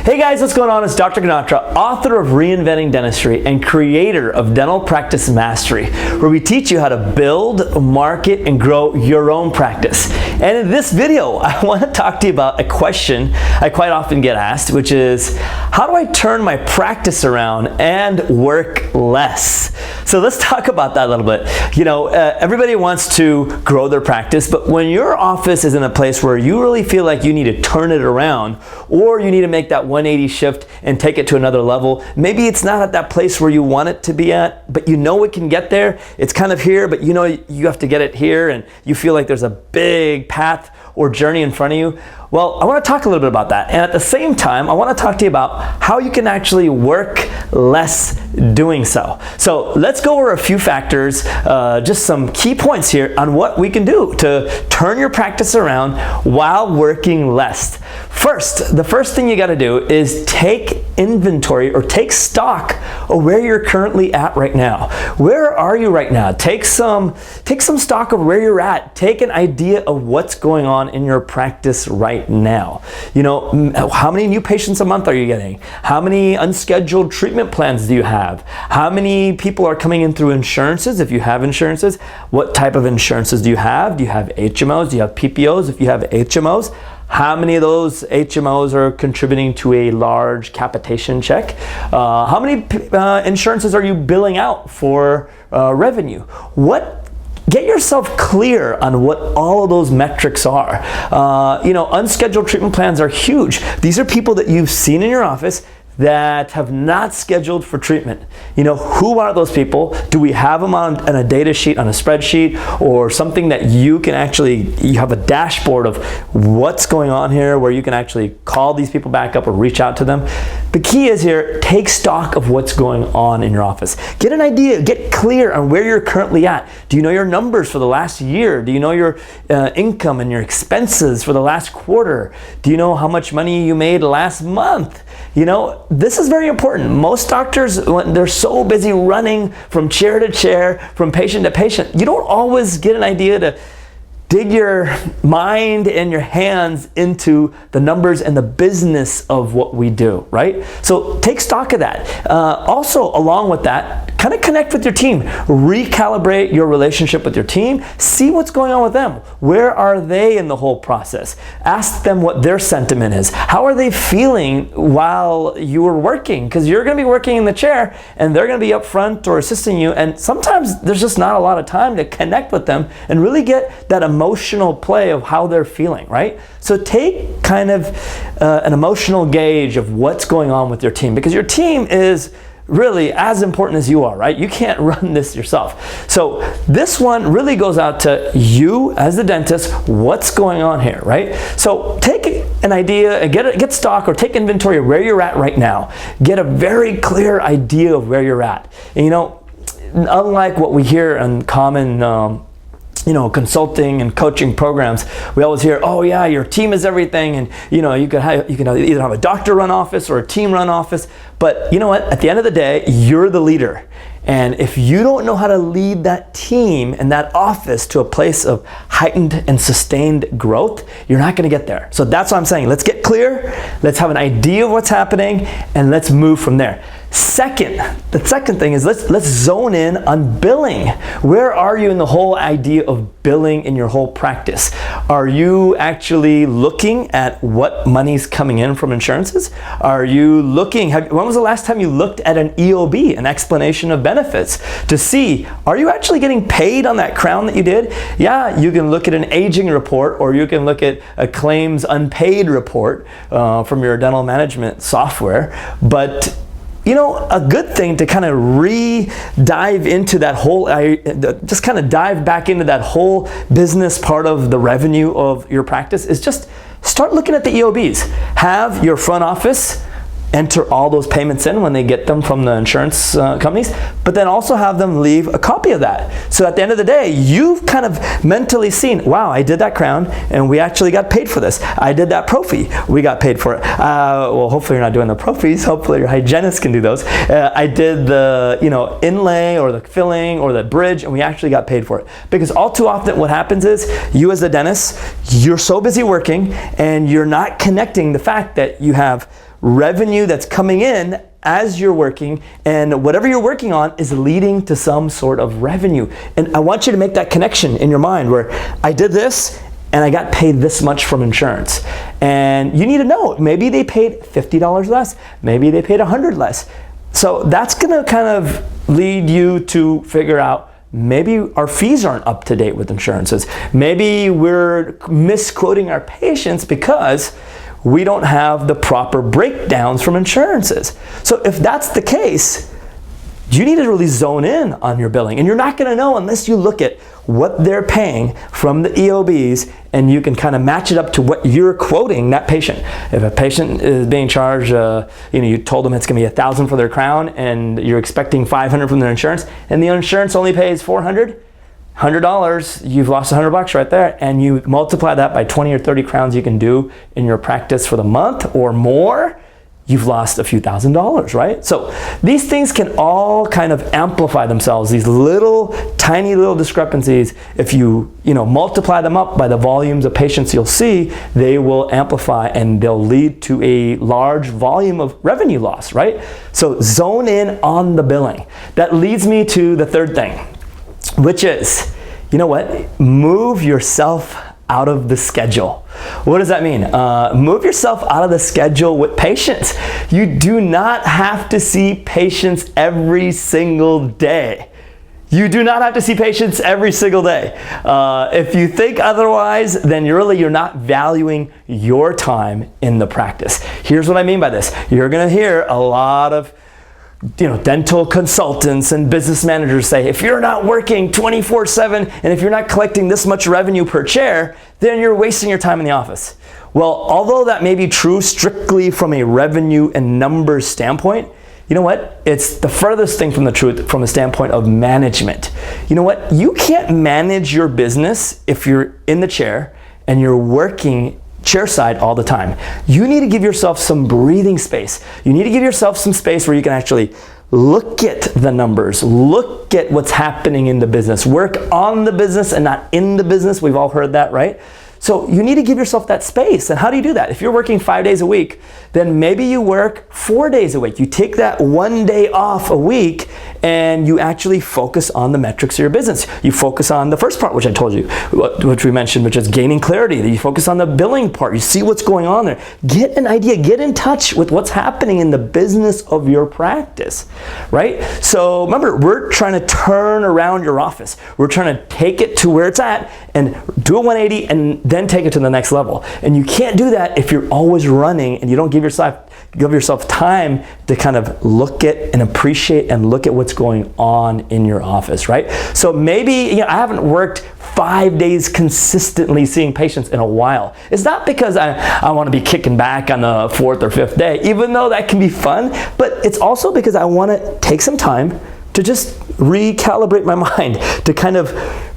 Hey guys, what's going on? It's Dr. Ganatra, author of Reinventing Dentistry and creator of Dental Practice Mastery, where we teach you how to build, market, and grow your own practice. And in this video, I want to talk to you about a question I quite often get asked, which is, how do I turn my practice around and work less? So let's talk about that a little bit. You know, everybody wants to grow their practice, but when your office is in a place where you really feel like you need to turn it around, or you need to make that 180 shift and take it to another level, maybe it's not at that place where you want it to be at, but you know it can get there. It's kind of here, but you know you have to get it here, and you feel like there's a big path or journey in front of you. Well, I want to talk a little bit about that. And at the same time, I want to talk to you about how you can actually work less doing so. So let's go over a few factors, just some key points here on what we can do to turn your practice around while working less. First, the first thing you got to do is take inventory or take stock of where you're currently at right now. Where are you right now? Take some stock of where you're at. Take an idea of what's going on in your practice right now. You know, how many new patients a month are you getting? How many unscheduled treatment plans do you have? How many people are coming in through insurances? If you have insurances, what type of insurances do you have? Do you have HMOs? Do you have PPOs? If you have HMOs, how many of those HMOs are contributing to a large capitation check? How many insurances are you billing out for revenue? Get yourself clear on what all of those metrics are. You know, unscheduled treatment plans are huge. These are people that you've seen in your office that have not scheduled for treatment. You know, who are those people? Do we have them on a data sheet, on a spreadsheet, or something that you can actually, you have a dashboard of what's going on here where you can actually call these people back up or reach out to them? The key is here, take stock of what's going on in your office. Get an idea, get clear on where you're currently at. Do you know your numbers for the last year? Do you know your income and your expenses for the last quarter? Do you know how much money you made last month? You know, this is very important. Most doctors, when they're so busy running from chair to chair, from patient to patient, you don't always get an idea to dig your mind and your hands into the numbers and the business of what we do, right? So take stock of that. Also, along with that, kind of connect with your team. Recalibrate your relationship with your team. See what's going on with them. Where are they in the whole process? Ask them what their sentiment is. How are they feeling while you are working? Because you're going to be working in the chair and they're going to be up front or assisting you. And sometimes there's just not a lot of time to connect with them and really get that emotional play of how they're feeling, right? So take kind of an emotional gauge of what's going on with your team, because your team is really as important as you are, right? You can't run this yourself. So this one really goes out to you as the dentist. What's going on here, right? So take an idea and get stock or take inventory of where you're at right now. Get a very clear idea of where you're at. And you know, unlike what we hear in common you know, consulting and coaching programs, we always hear, oh yeah, your team is everything, and you know, you can either have a doctor run office or a team run office, but you know what, at the end of the day, you're the leader. And if you don't know how to lead that team and that office to a place of heightened and sustained growth, you're not going to get there. So that's what I'm saying. Let's get clear, let's have an idea of what's happening, and let's move from there. The second thing is let's zone in on billing. Where are you in the whole idea of billing in your whole practice? Are you actually looking at what money's coming in from insurances? Are you looking, when was the last time you looked at an EOB, an explanation of benefits, to see, are you actually getting paid on that crown that you did? Yeah, you can look at an aging report, or you can look at a claims unpaid report from your dental management software, but you know, a good thing to kind of dive into that whole, just kind of dive back into that whole business part of the revenue of your practice is just start looking at the EOBs. Have your front office enter all those payments in when they get them from the insurance companies, but then also have them leave a copy of that. So at the end of the day, you've kind of mentally seen, wow, I did that crown and we actually got paid for this. I did that prophy, we got paid for it. Well, hopefully you're not doing the prophies, hopefully your hygienist can do those. I did the inlay or the filling or the bridge, and we actually got paid for it. Because all too often what happens is, you as the dentist, you're so busy working and you're not connecting the fact that you have revenue that's coming in as you're working, and whatever you're working on is leading to some sort of revenue. And I want you to make that connection in your mind where I did this and I got paid this much from insurance. And you need to know, maybe they paid $50 less, maybe they paid $100 less. So that's gonna kind of lead you to figure out, maybe our fees aren't up to date with insurances. Maybe we're misquoting our patients because we don't have the proper breakdowns from insurances. So if that's the case, you need to really zone in on your billing. And you're not gonna know unless you look at what they're paying from the EOBs, and you can kind of match it up to what you're quoting that patient. If a patient is being charged, you told them it's gonna be $1,000 for their crown and you're expecting $500 from their insurance, and the insurance only pays $100, you've lost $100 right there, and you multiply that by 20 or 30 crowns you can do in your practice for the month or more, you've lost a few $1,000s, right? So these things can all kind of amplify themselves, these tiny little discrepancies. If you multiply them up by the volumes of patients you'll see, they will amplify and they'll lead to a large volume of revenue loss, right? So zone in on the billing. That leads me to the third thing, which is, move yourself out of the schedule. What does that mean? Move yourself out of the schedule with patients. You do not have to see patients every single day. You do not have to see patients every single day. If you think otherwise, then you're not valuing your time in the practice. Here's what I mean by this. You're gonna hear a lot of dental consultants and business managers say, if you're not working 24/7 and if you're not collecting this much revenue per chair, then you're wasting your time in the office. Well, although that may be true strictly from a revenue and numbers standpoint, you know what? It's the furthest thing from the truth from a standpoint of management. You know what? You can't manage your business if you're in the chair and you're working chairside all the time. You need to give yourself some breathing space. You need to give yourself some space where you can actually look at the numbers, look at what's happening in the business, work on the business and not in the business. We've all heard that, right? So you need to give yourself that space. And how do you do that? If you're working 5 days a week, then maybe you work 4 days a week. You take that 1 day off a week and you actually focus on the metrics of your business. You focus on the first part, which I told you, which we mentioned, which is gaining clarity. You focus on the billing part. You see what's going on there. Get an idea. Get in touch with what's happening in the business of your practice, right? So remember, we're trying to turn around your office. We're trying to take it to where it's at and do a 180 and then take it to the next level. And you can't do that if you're always running and you don't give yourself time to kind of look at and appreciate and look at what's going on in your office, right? So maybe, I haven't worked 5 days consistently seeing patients in a while. It's not because I want to be kicking back on the 4th or 5th day, even though that can be fun, but it's also because I want to take some time to just recalibrate my mind, to kind of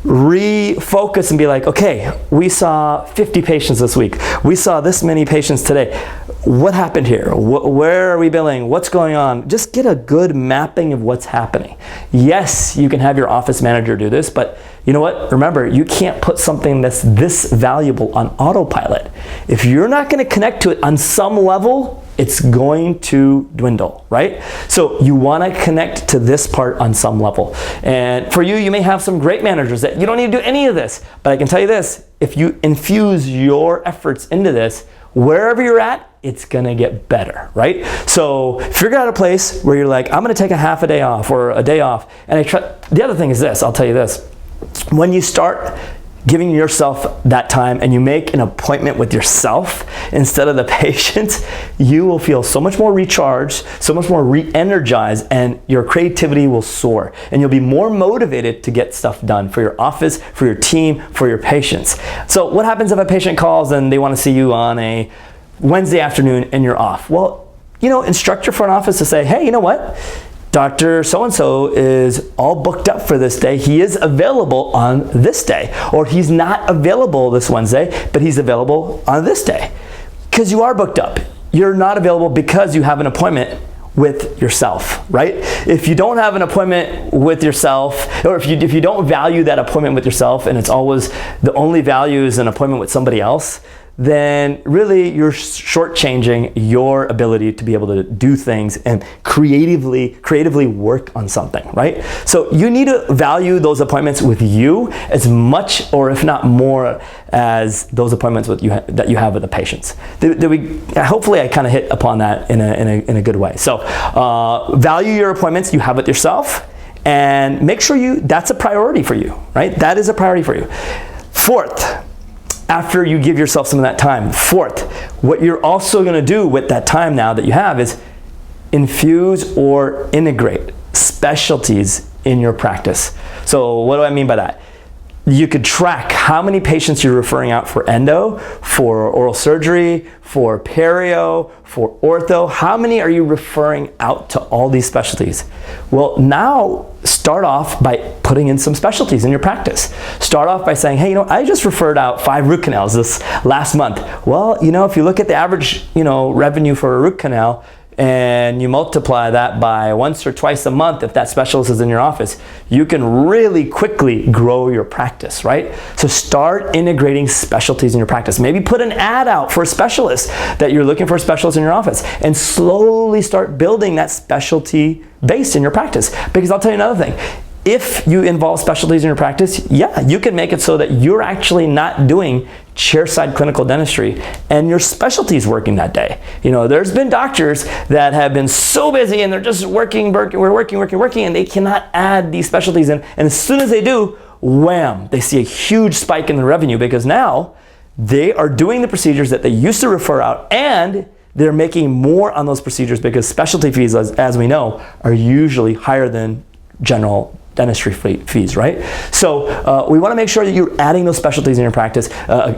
refocus and be like, okay, we saw 50 patients this week. We saw this many patients today. What happened here? Where are we billing? What's going on? Just get a good mapping of what's happening. Yes, you can have your office manager do this, but you know what? Remember, you can't put something that's this valuable on autopilot. If you're not going to connect to it on some level, it's going to dwindle, right? So you want to connect to this part on some level. And for you, you may have some great managers that you don't need to do any of this, but I can tell you this, if you infuse your efforts into this, wherever you're at, it's gonna get better, right? So figure out a place where you're like, I'm gonna take a half a day off or a day off. And the other thing is this, I'll tell you this, when you start giving yourself that time and you make an appointment with yourself instead of the patient, you will feel so much more recharged, so much more re-energized, and your creativity will soar. And you'll be more motivated to get stuff done for your office, for your team, for your patients. So what happens if a patient calls and they want to see you on a Wednesday afternoon and you're off? Well, instruct your front office to say, hey, you know what? Dr. So-and-so is all booked up for this day. He is available on this day. Or he's not available this Wednesday, but he's available on this day. Because you are booked up. You're not available because you have an appointment with yourself, right? If you don't have an appointment with yourself, or if you don't value that appointment with yourself and it's always the only value is an appointment with somebody else, then really you're shortchanging your ability to be able to do things and creatively work on something, right? So you need to value those appointments with you as much, or if not more, as those appointments that you have with the patients. Hopefully I kind of hit upon that in a good way. So value your appointments you have with yourself, and make sure that's a priority for you, right? That is a priority for you. Fourth, after you give yourself some of that time, what you're also going to do with that time now that you have is infuse or integrate specialties in your practice. So what do I mean by that? You could track how many patients you're referring out for endo, for oral surgery, for perio, for ortho. How many are you referring out to all these specialties? Well, now start off by putting in some specialties in your practice. Start off by saying, hey, I just referred out 5 root canals this last month. Well, if you look at the average, revenue for a root canal, and you multiply that by once or twice a month, if that specialist is in your office, you can really quickly grow your practice, right? So start integrating specialties in your practice. Maybe put an ad out for a specialist that you're looking for a specialist in your office, and slowly start building that specialty base in your practice. Because I'll tell you another thing. If you involve specialties in your practice, you can make it so that you're actually not doing chairside clinical dentistry and your specialty is working that day. There's been doctors that have been so busy and they're just working, and they cannot add these specialties in. And as soon as they do, wham, they see a huge spike in the revenue, because now they are doing the procedures that they used to refer out, and they're making more on those procedures, because specialty fees, as we know, are usually higher than general dentistry fees, right? So we want to make sure that you're adding those specialties in your practice.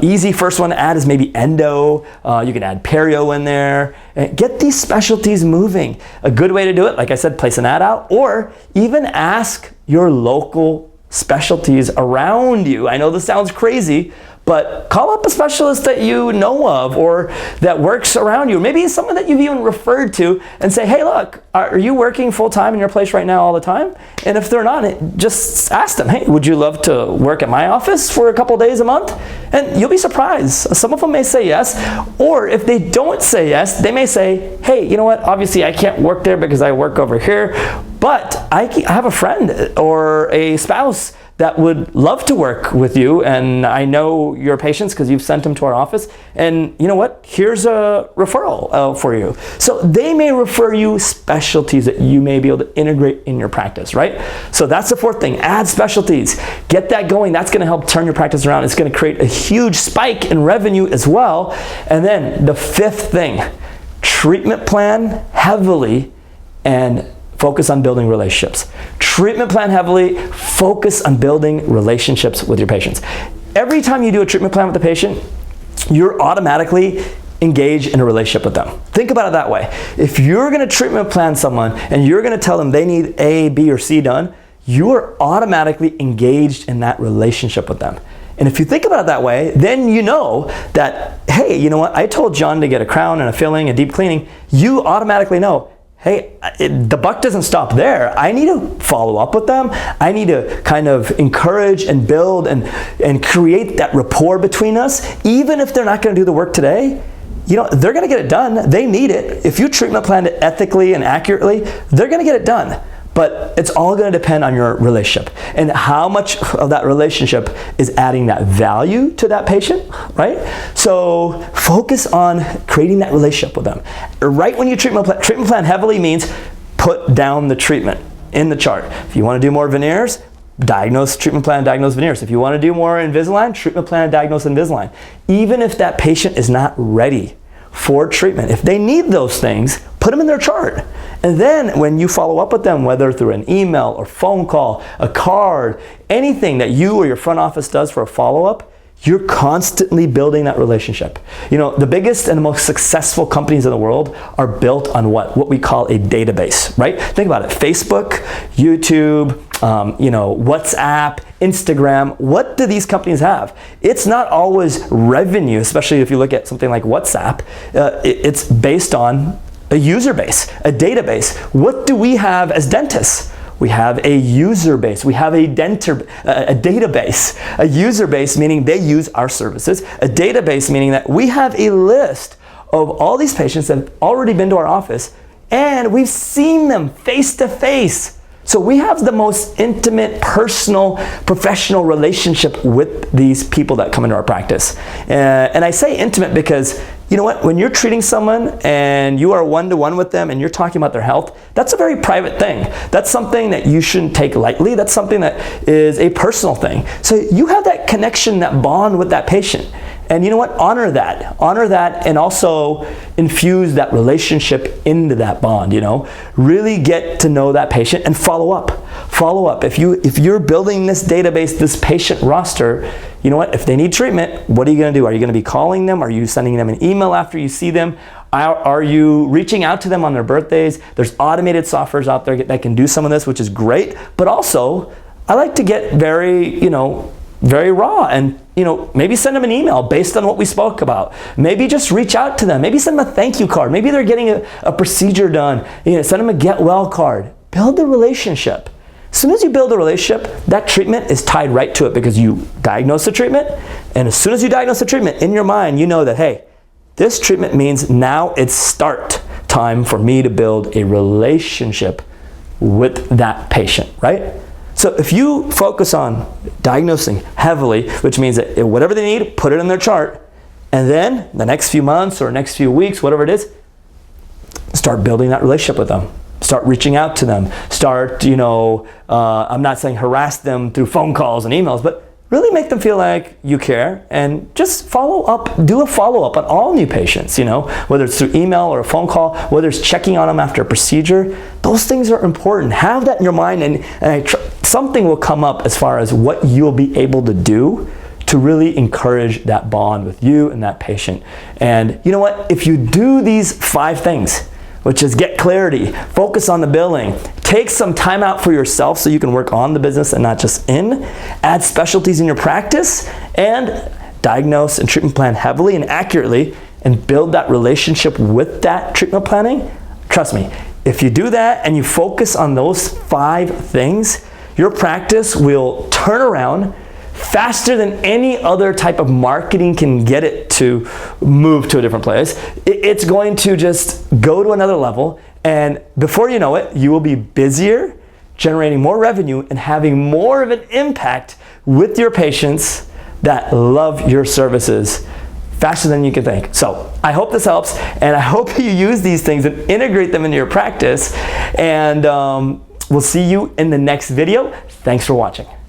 Easy first one to add is maybe endo. You can add perio in there. Get these specialties moving. A good way to do it, like I said, place an ad out, or even ask your local specialties around you. I know this sounds crazy, but call up a specialist that you know of or that works around you. Maybe someone that you've even referred to, and say, hey, look, are you working full-time in your place right now all the time? And if they're not, just ask them, hey, would you love to work at my office for a couple days a month? And you'll be surprised. Some of them may say yes. Or if they don't say yes, they may say, hey, you know what? Obviously, I can't work there because I work over here, but I have a friend or a spouse that would love to work with you, and I know your patients because you've sent them to our office, and you know what? Here's a referral for you. So they may refer you specialties that you may be able to integrate in your practice, right? So that's the fourth thing. Add specialties. Get that going. That's going to help turn your practice around. It's going to create a huge spike in revenue as well. And then the fifth thing, treatment plan heavily and focus on building relationships. Treatment plan heavily, focus on building relationships with your patients. Every time you do a treatment plan with the patient, you're automatically engaged in a relationship with them. Think about it that way. If you're going to treatment plan someone and you're going to tell them they need A, B, or C done, you are automatically engaged in that relationship with them. And if you think about it that way, then you know that, hey, you know what? I told John to get a crown and a filling, a deep cleaning. You automatically know, hey, the buck doesn't stop there. I need to follow up with them. I need to kind of encourage and build and create that rapport between us. Even if they're not going to do the work today, they're going to get it done. They need it. If you treatment plan it ethically and accurately, they're going to get it done. But it's all going to depend on your relationship and how much of that relationship is adding that value to that patient, right? So focus on creating that relationship with them. Right when you treatment plan heavily means put down the treatment in the chart. If you want to do more veneers, treatment plan, diagnose veneers. If you want to do more Invisalign, treatment plan, diagnose Invisalign. Even if that patient is not ready for treatment, if they need those things, put them in their chart. And then when you follow up with them, whether through an email or phone call, a card, anything that you or your front office does for a follow-up, you're constantly building that relationship. The biggest and the most successful companies in the world are built on what we call a database, right? Think about it. Facebook, YouTube, WhatsApp, Instagram. What do these companies have? It's not always revenue, especially if you look at something like WhatsApp. It's based on a user base, a database. What do we have as dentists? We have a user base. We have a database. A user base meaning they use our services. A database meaning that we have a list of all these patients that have already been to our office and we've seen them face to face. So we have the most intimate, personal, professional relationship with these people that come into our practice. And I say intimate because, you know what, when you're treating someone and you are one-to-one with them and you're talking about their health, that's a very private thing. That's something that you shouldn't take lightly. That's something that is a personal thing. So you have that connection, that bond with that patient. And you know what? Honor that, and also infuse that relationship into that bond, you know? Really get to know that patient and follow up. Follow up. If you're building this database, this patient roster, you know what? If they need treatment, what are you going to do? Are you going to be calling them? Are you sending them an email after you see them? Are you reaching out to them on their birthdays? There's automated softwares out there that can do some of this, which is great. But also, I like to get very raw and, maybe send them an email based on what we spoke about. Maybe just reach out to them. Maybe send them a thank you card. Maybe they're getting a procedure done. Send them a get well card. Build the relationship. As soon as you build a relationship, that treatment is tied right to it because you diagnose the treatment. And as soon as you diagnose the treatment, in your mind, you know that, hey, this treatment means now it's start time for me to build a relationship with that patient, right? So if you focus on diagnosing heavily, which means that whatever they need, put it in their chart, and then the next few months or next few weeks, whatever it is, start building that relationship with them. Start reaching out to them. Start, I'm not saying harass them through phone calls and emails, but really make them feel like you care and just follow up, do a follow-up on all new patients, whether it's through email or a phone call, whether it's checking on them after a procedure. Those things are important. Have that in your mind and something will come up as far as what you'll be able to do to really encourage that bond with you and that patient. And you know what? If you do these 5 things, which is get clarity, focus on the billing, take some time out for yourself so you can work on the business and not just add specialties in your practice, and diagnose and treatment plan heavily and accurately, and build that relationship with that treatment planning. Trust me, if you do that and you focus on those 5 things, your practice will turn around faster than any other type of marketing can get it to move to a different place. It's going to just go to another level, and before you know it, you will be busier, generating more revenue, and having more of an impact with your patients that love your services faster than you can think. So I hope this helps, and I hope you use these things and integrate them into your practice, and we'll see you in the next video. Thanks for watching.